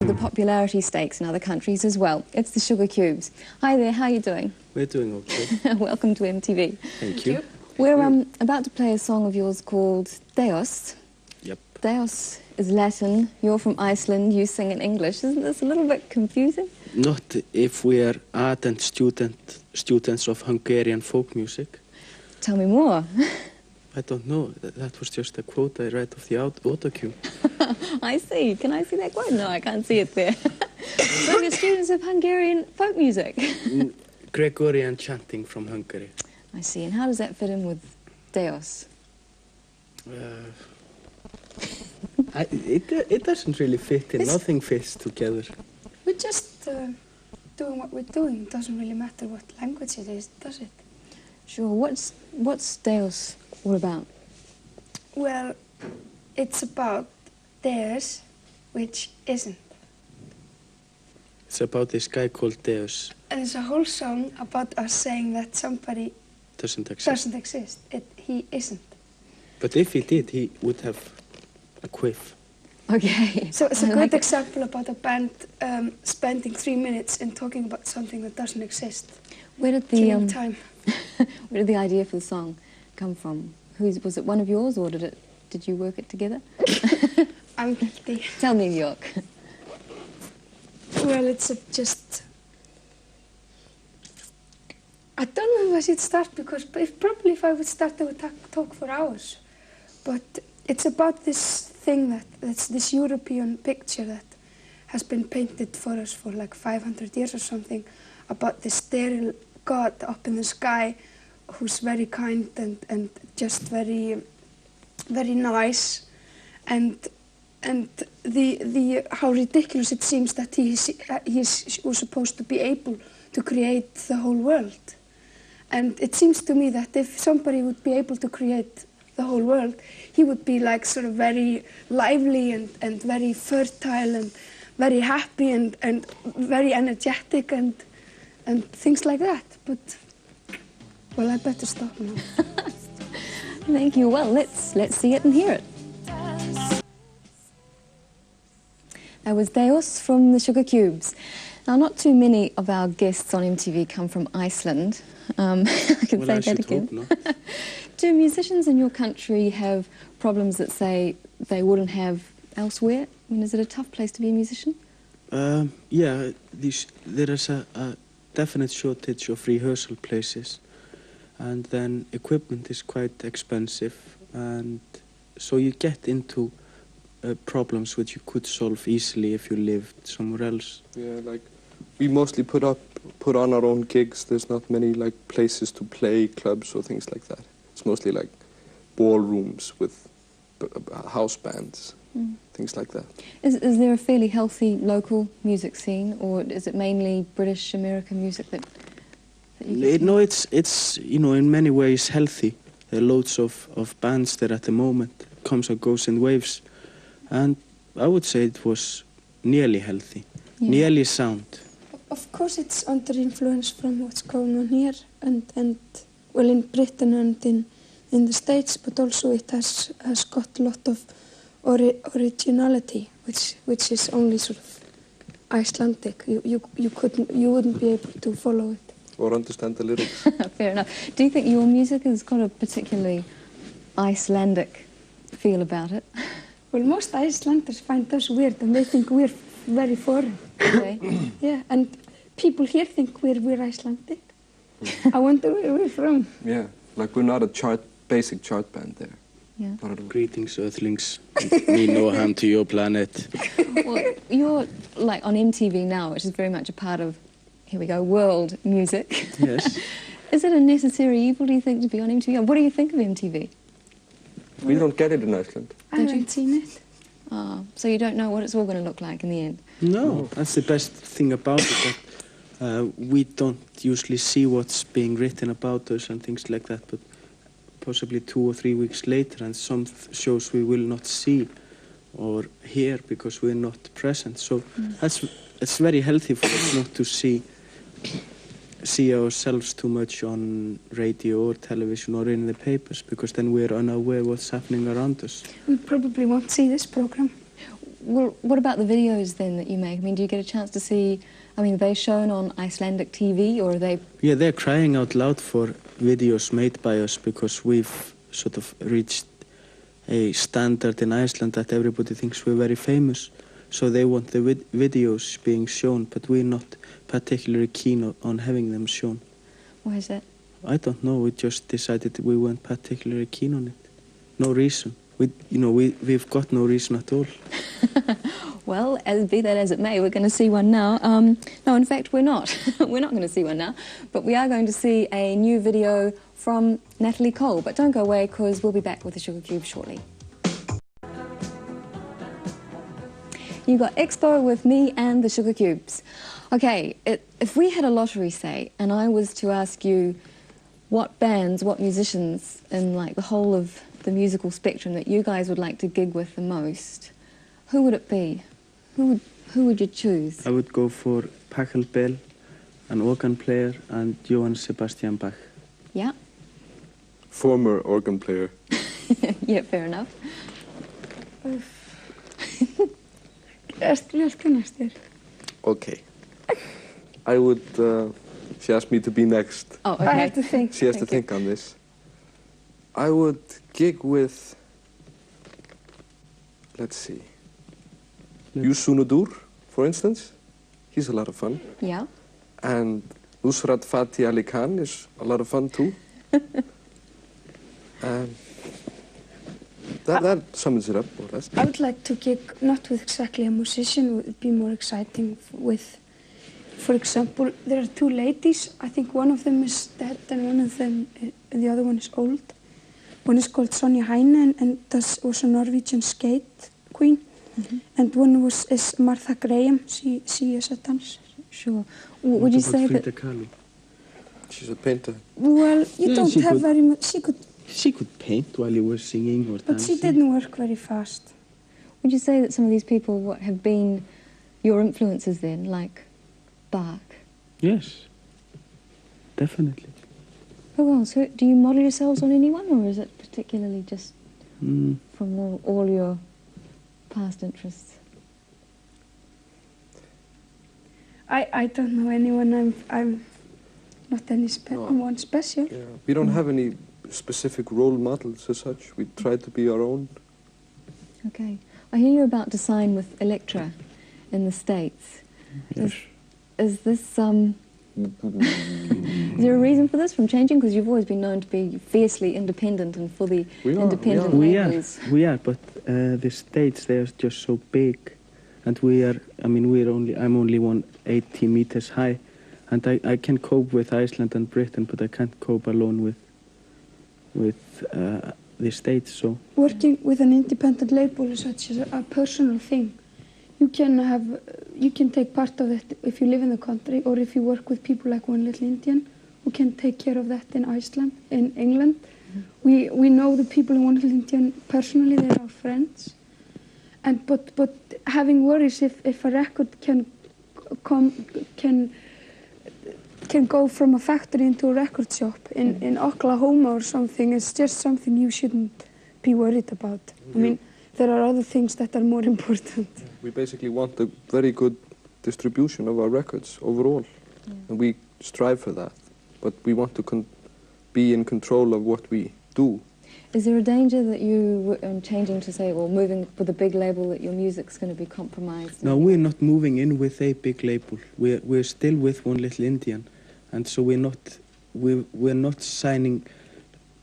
The popularity stakes in other countries as well. It's the Sugarcubes. Hi there, how are you doing? We're doing okay. Welcome to MTV. Thank you. We're about to play a song of yours called Deos. Yep. Deos is Latin, you're from Iceland, you sing in English. Isn't this a little bit confusing? Not if we are ardent students of Hungarian folk music. Tell me more. I don't know. That was just a quote I read of the autocue. I see. Can I see that quote? No, I can't see it there. So you're students of Hungarian folk music? Gregorian chanting from Hungary. I see. And how does that fit in with Deos? It doesn't really fit in. Nothing fits together. We're just doing what we're doing. It doesn't really matter what language it is, does it? Sure. What's Deos all about? Well, it's about Deus, which isn't. It's about this guy called Deus. And it's a whole song about us saying that somebody Doesn't exist. He isn't. But if he did, he would have a quiff. Okay. So it's a good example about a band spending 3 minutes in talking about something that doesn't exist. Where did Killing time. Where did the idea for the song come from? Was it one of yours, or did you work it together? I'm guilty. Tell me, York. Well, it's just... I don't know if I should start, because probably if I would start, I would talk for hours. But it's about this thing that's this European picture that has been painted for us for like 500 years or something, about this sterile god up in the sky who's very kind and just very, very nice. And how ridiculous it seems that he was supposed to be able to create the whole world. And it seems to me that if somebody would be able to create the whole world, he would be like sort of very lively and very fertile and very happy and very energetic and things like that. But, well, I better stop now. Thank you. Well, let's see it and hear it. That was Deos from the Sugarcubes. Now, not too many of our guests on MTV come from Iceland. I can say that again. Hope not. Do musicians in your country have problems that, say, they wouldn't have elsewhere? I mean, is it a tough place to be a musician? Yeah, there is a definite shortage of rehearsal places, and then equipment is quite expensive, and so you get into problems which you could solve easily if you lived somewhere else. Yeah, like we mostly put on our own gigs. There's not many like places to play, clubs or things like that. It's mostly like ballrooms with house bands, things like that. Is there a fairly healthy local music scene, or is it mainly British American music that you get? No, it's you know, in many ways healthy. There are loads of bands there at the moment. It comes and goes in waves, and I would say it was nearly healthy, nearly sound. Of course, it's under influence from what's going on here and well, in Britain and in the States, but also it has got a lot of originality, which is only sort of Icelandic. You wouldn't be able to follow it or understand the lyrics. Fair enough. Do you think your music has got a particularly Icelandic feel about it? Well, most Icelanders find us weird, and they think we're very foreign. Okay. Yeah, and people here think we're Icelandic. I wonder where we're from. Yeah, like we're not a basic chart band there. Yeah. Not at all. Greetings, Earthlings. Me no harm to your planet. Well, you're like on MTV now, which is very much a part of, here we go, world music. Yes. Is it a necessary evil, do you think, to be on MTV? What do you think of MTV? We don't get it in Iceland. I haven't seen it. So you don't know what it's all going to look like in the end? No, that's the best thing about it, that we don't usually see what's being written about us and things like that, but possibly 2 or 3 weeks later, and some shows we will not see or hear because we're not present. So it's very healthy for us not to see ourselves too much on radio or television or in the papers, because then we're unaware what's happening around us. We probably won't see this program. Well, what about the videos then that you make? I mean, do you get a chance to see, I mean, are they shown on Icelandic TV or are they... Yeah, they're crying out loud for videos made by us because we've sort of reached a standard in Iceland that everybody thinks we're very famous. So they want the videos being shown, but we're not particularly keen on having them shown. Why is that? I don't know, we just decided we weren't particularly keen on it. No reason. We've got no reason at all. Well, be that as it may, we're going to see one now. No, in fact, we're not. We're not going to see one now, but we are going to see a new video from Natalie Cole. But don't go away, because we'll be back with the Sugarcubes shortly. You got Expo with me and the Sugarcubes. Okay, if we had a lottery, say, and I was to ask you what bands, what musicians in like the whole of the musical spectrum that you guys would like to gig with the most, who would it be? Who would you choose? I would go for Pachelbel, an organ player, and Johann Sebastian Bach. Yeah? Former organ player. Yeah, fair enough. Okay. I would... she asked me to be next. Oh, okay. I have to think. She has to think on this. I would gig with... Let's see. Yusunudur, for instance. He's a lot of fun. Yeah. And Nusrat Fatih Ali Khan is a lot of fun too. That sums it up, more or less. I would like to gig not with exactly a musician. It would be more exciting with, for example, there are two ladies. I think one of them is dead and one of them, the other one is old. One is called Sonja Heine and was a Norwegian skate queen. Mm-hmm. And one is Martha Graham. She is a dancer. Sure. Would you say that... She's a painter. Well, you don't have very much. She could paint while you were singing or dancing. But she didn't work very fast. Would you say that some of these people have been your influences then, like Bach? Yes, definitely. Who else? Do you model yourselves on anyone, or is it particularly just from all your past interests? I don't know anyone. I'm not any one special. Yeah. We don't have any specific role models as such. We try to be our own. Okay. I hear you're about to sign with Elektra in the States. Yes. Is this is there a reason for this from changing? Because you've always been known to be fiercely independent and fully independent labels. We are, but the States, they are just so big, and I'm only 180 meters high, and I can cope with Iceland and Britain, but I can't cope alone with the States. So working with an independent label is such a personal thing. You can take part of it if you live in the country, or if you work with people like One Little Indian, who can take care of that in Iceland, in England. Mm-hmm. We know the people in One Little Indian personally; they're our friends. But having worries if a record can go from a factory into a record shop in Oklahoma or something, it's just something you shouldn't be worried about. I mean, there are other things that are more important. We basically want a very good distribution of our records overall, and we strive for that. But we want to be in control of what we do. Is there a danger that you, changing to say, or moving with a big label, that your music's going to be compromised? No, we're not moving in with a big label. We're still with One Little Indian, and so we're not signing.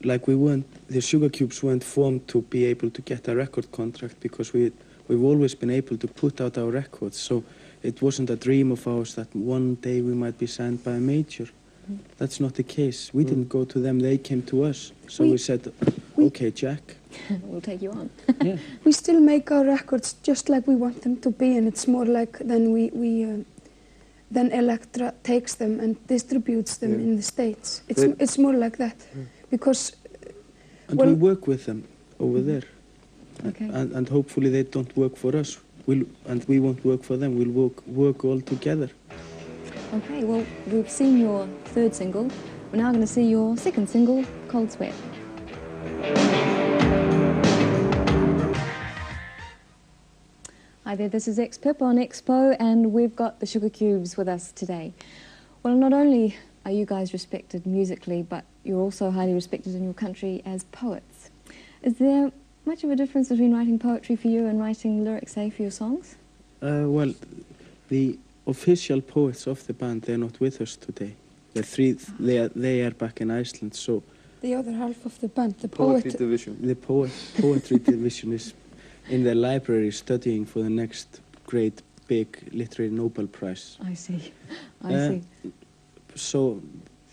Like we weren't, the Sugarcubes weren't formed to be able to get a record contract, because we've always been able to put out our records. So it wasn't a dream of ours that one day we might be signed by a major. Mm. That's not the case. We didn't go to them, they came to us. So we said, okay, Jack. We'll take you on. Yeah. We still make our records just like we want them to be, and it's more like then Elektra takes them and distributes them in the States. It's more like that. Because... And we work with them over there. Okay. And hopefully they don't work for us. And we won't work for them. We'll work all together. Okay, well, we've seen your third single. We're now going to see your second single, Cold Sweat. Hi there, this is X-Pip on Expo, and we've got the Sugarcubes with us today. Well, not only are you guys respected musically, but you're also highly respected in your country as poets. Is there much of a difference between writing poetry for you and writing lyrics, say, for your songs? Well, the official poets of the band, they're not with us today. The three, they are back in Iceland, so... The other half of the band, the Poetry division. The poetry division is in the library studying for the next great big literary Nobel Prize. I see, I see. So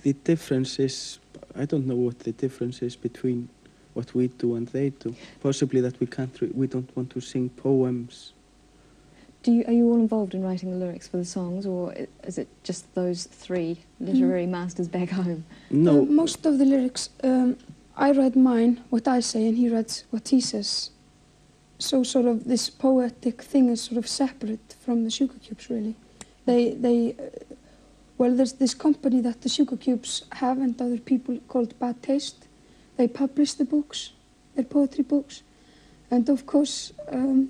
the difference is, I don't know what the difference is between what we do and they do. Possibly that we don't want to sing poems. Are you all involved in writing the lyrics for the songs, or is it just those three literary masters back home? No. Most of the lyrics, I read mine, what I say, and he reads what he says. So sort of this poetic thing is sort of separate from the Sugarcubes, really. Well, there's this company that the Sugarcubes have and other people called Bad Taste. They publish the books, their poetry books. And of course, well,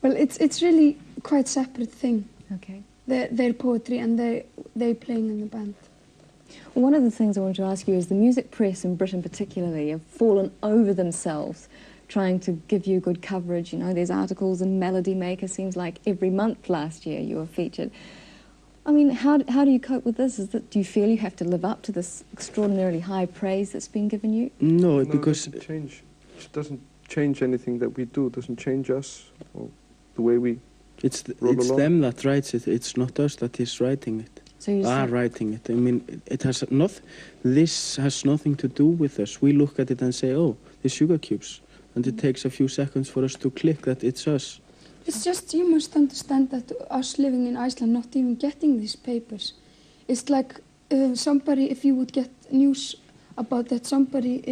it's really quite separate thing. Okay. Their poetry and they playing in the band. Well, one of the things I wanted to ask you is the music press in Britain particularly have fallen over themselves trying to give you good coverage. You know, there's articles in Melody Maker, seems like every month last year you were featured. I mean, how do you cope with this? Do you feel you have to live up to this extraordinarily high praise that's been given you? No, It because... doesn't change. It doesn't change anything that we do. It doesn't change us or the way we It's roll along. them that writes it. It's not us that is writing it. So you say, Writing it. I mean, this has nothing to do with us. We look at it and say, oh, the Sugarcubes. And it takes a few seconds for us to click that it's us. It's just, you must understand that us living in Iceland, not even getting these papers, it's like somebody, if you would get news about that somebody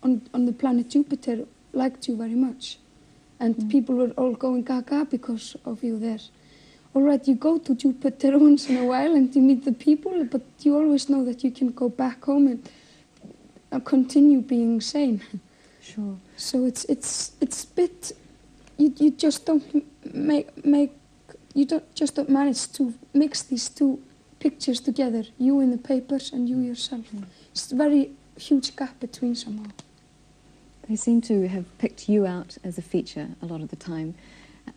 on the planet Jupiter liked you very much. And people were all going gaga because of you there. All right, you go to Jupiter once in a while and you meet the people, but you always know that you can go back home and continue being sane. sure. So it's a bit, you just don't just don't manage to mix these two pictures together, you in the papers and you yourself. It's a very huge gap between somehow. They seem to have picked you out as a feature a lot of the time.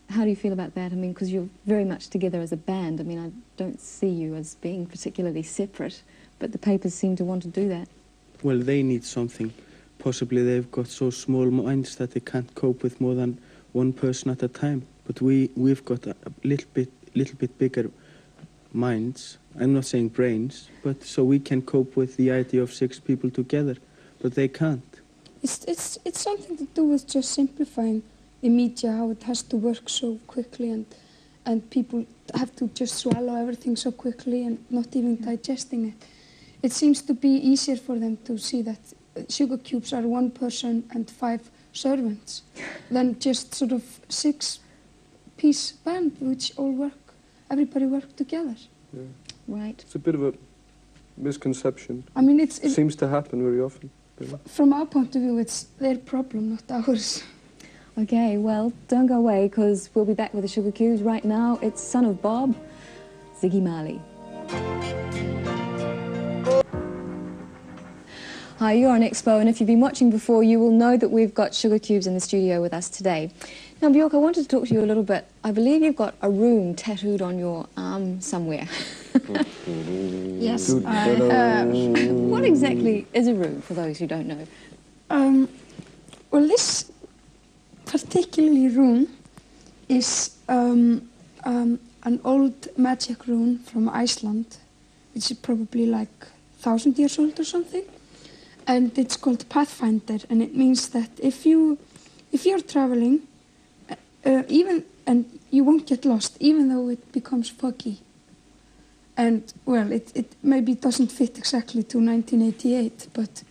How do you feel about that? I mean, because you're very much together as a band. I mean, I don't see you as being particularly separate, but the papers seem to want to do that. Well, they need something. Possibly they've got so small minds that they can't cope with more than one person at a time. But we've got a little bit bigger minds. I'm not saying brains, but so we can cope with the idea of 6 people together, but they can't. It's something to do with just simplifying the media, how it has to work so quickly and people have to just swallow everything so quickly and not even digesting it. It seems to be easier for them to see that Sugarcubes are 1 person and 5 servants than just sort of 6-piece band which everybody work together. Yeah. Right. It's a bit of a misconception. I mean, it seems to happen very often. From our point of view, it's their problem, not ours. Okay, well, don't go away, because we'll be back with the Sugarcubes. Right now, it's Son of Bob, Ziggy Marley. Hi, you're on Expo, and if you've been watching before, you will know that we've got Sugarcubes in the studio with us today. Now, Björk, I wanted to talk to you a little bit. I believe you've got a rune tattooed on your arm somewhere. Yes. What exactly is a rune, for those who don't know? Well, this particularly rune is an old magic rune from Iceland, which is probably like 1,000 years old or something. And it's called Pathfinder, and it means that if you're traveling, and you won't get lost, even though it becomes foggy. And well, it maybe doesn't fit exactly to 1988, but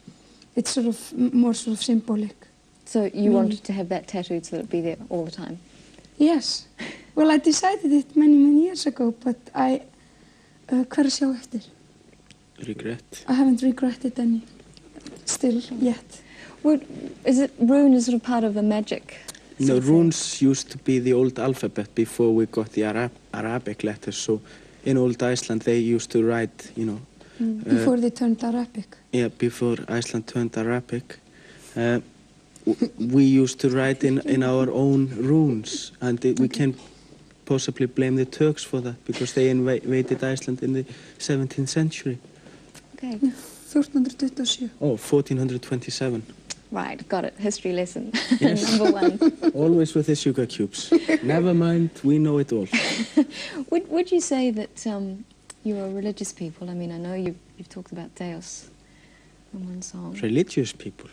it's sort of more sort of symbolic. So you wanted to have that tattooed so that it'd be there all the time? Yes. Well, I decided it many years ago, but I hvar að sjá eftir? Regret. I haven't regretted any. Still yet. Is it rune is sort of part of a magic No, So to say. runes used to be the old alphabet before we got the Arabic letters. So in old Iceland, they used to write, you know. Before they turned Arabic. Yeah, before Iceland turned Arabic. We used to write in our own runes, and we can possibly blame the Turks for that because they invaded Iceland in the 17th century. Okay. 1427. Oh, 1427. Right, got it. History lesson. Yes. Number one. Always with the Sugarcubes. Never mind, we know it all. Would you say that you're a religious people? I mean, I know you've talked about Deus in one song. Religious people.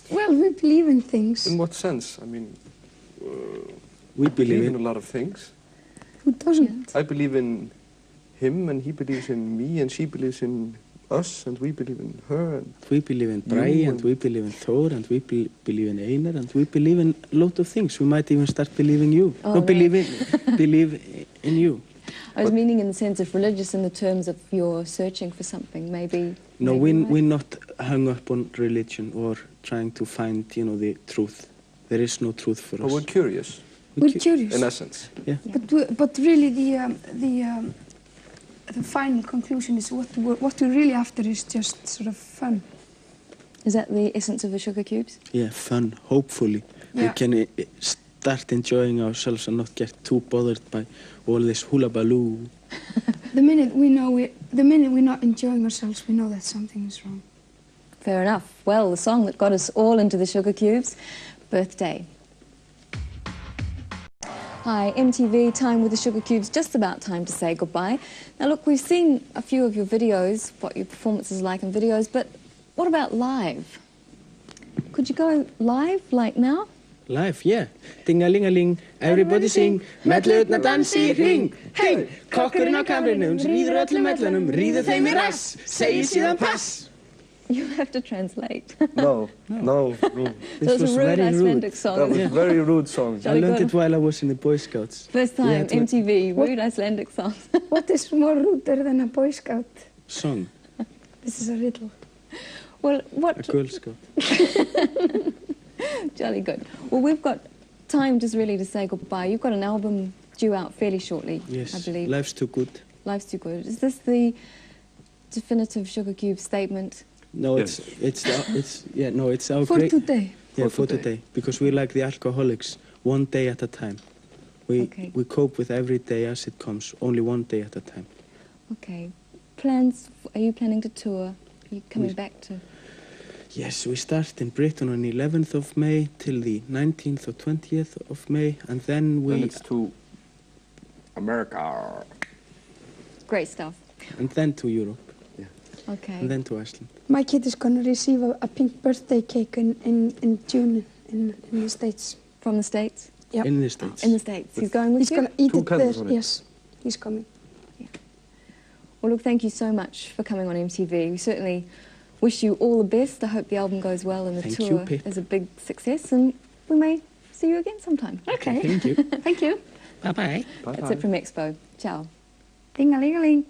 Well, we believe in things. In what sense? I mean, We I believe in a in. lot of things. Who doesn't? I believe in him, and he believes in me, and she believes in us, and we believe in her. And We believe in You Bray, and and- we believe in Thor, and we believe in Einar, and we believe in a lot of things. We might even start believing you. Oh, no, really? believe in you. I was meaning in the sense of religious in the terms of you're searching for something, maybe. No, maybe we're not hung up on religion or trying to find, you know, the truth. There is no truth for but us. we're curious, We're curious. in essence. Yeah. But really, the final conclusion is what we're really after is just sort of fun. Is that the essence of the Sugarcubes? Yeah, fun, hopefully. We Yeah. can start enjoying ourselves and not get too bothered by all this hula baloo. The minute we're not enjoying ourselves, we know that something is wrong. Fair enough. Well, the song that got us all into the Sugarcubes, Birthday. Hi, MTV, time with the Sugarcubes, just about time to say goodbye. Now look, we've seen a few of your videos, what your performance is like in videos, but what about live? Could you go live, like now? Life, yeah. Ding-a-ling-a-ling, everybody sing, mellutna dansi í hring. Hey, kokkurinn á kamrinum, ríður öllum mellunum, ríður þeim í rass, segir síðan pass. You have to translate. No. So it's a rude Icelandic song. That was a very rude song. I Jolly learned good. it while I was in the Boy Scouts. First We time, had to- MTV, rude Icelandic songs. What is more ruder than a Boy Scout? Song, This is a riddle. Well, a what... Girl Scout. Jolly good. Well, we've got time just really to say goodbye. You've got an album due out fairly shortly, Yes, I believe. life's too good. Life's too good. Is this the definitive Sugarcube statement? No, Yes. it's our For great... today. Yeah, for today. Because we like the alcoholics, one day at a time. Okay. We cope with every day as it comes, only one day at a time. Okay. Plans? Are you planning to tour? Are you coming back to... Yes, we start in Britain on 11th of May till the 19th or 20th of May, and then we... And it's to America. Great stuff. And then to Europe, Okay. and then to Iceland. My kid is going to receive a pink birthday cake in June in the States. From the States? Yep. In the States. In the States. He's going with He's you? going to eat Two it there. candles on it. Yes, he's coming. Well, look, thank you so much for coming on MTV. We certainly wish you all the best. I hope the album goes well and the Thank you, tour Pip. is a big success, and we may see you again sometime. Okay. Thank you. Thank you. Bye-bye. That's it from Expo. Ciao. Ding-a-ling-a-ling.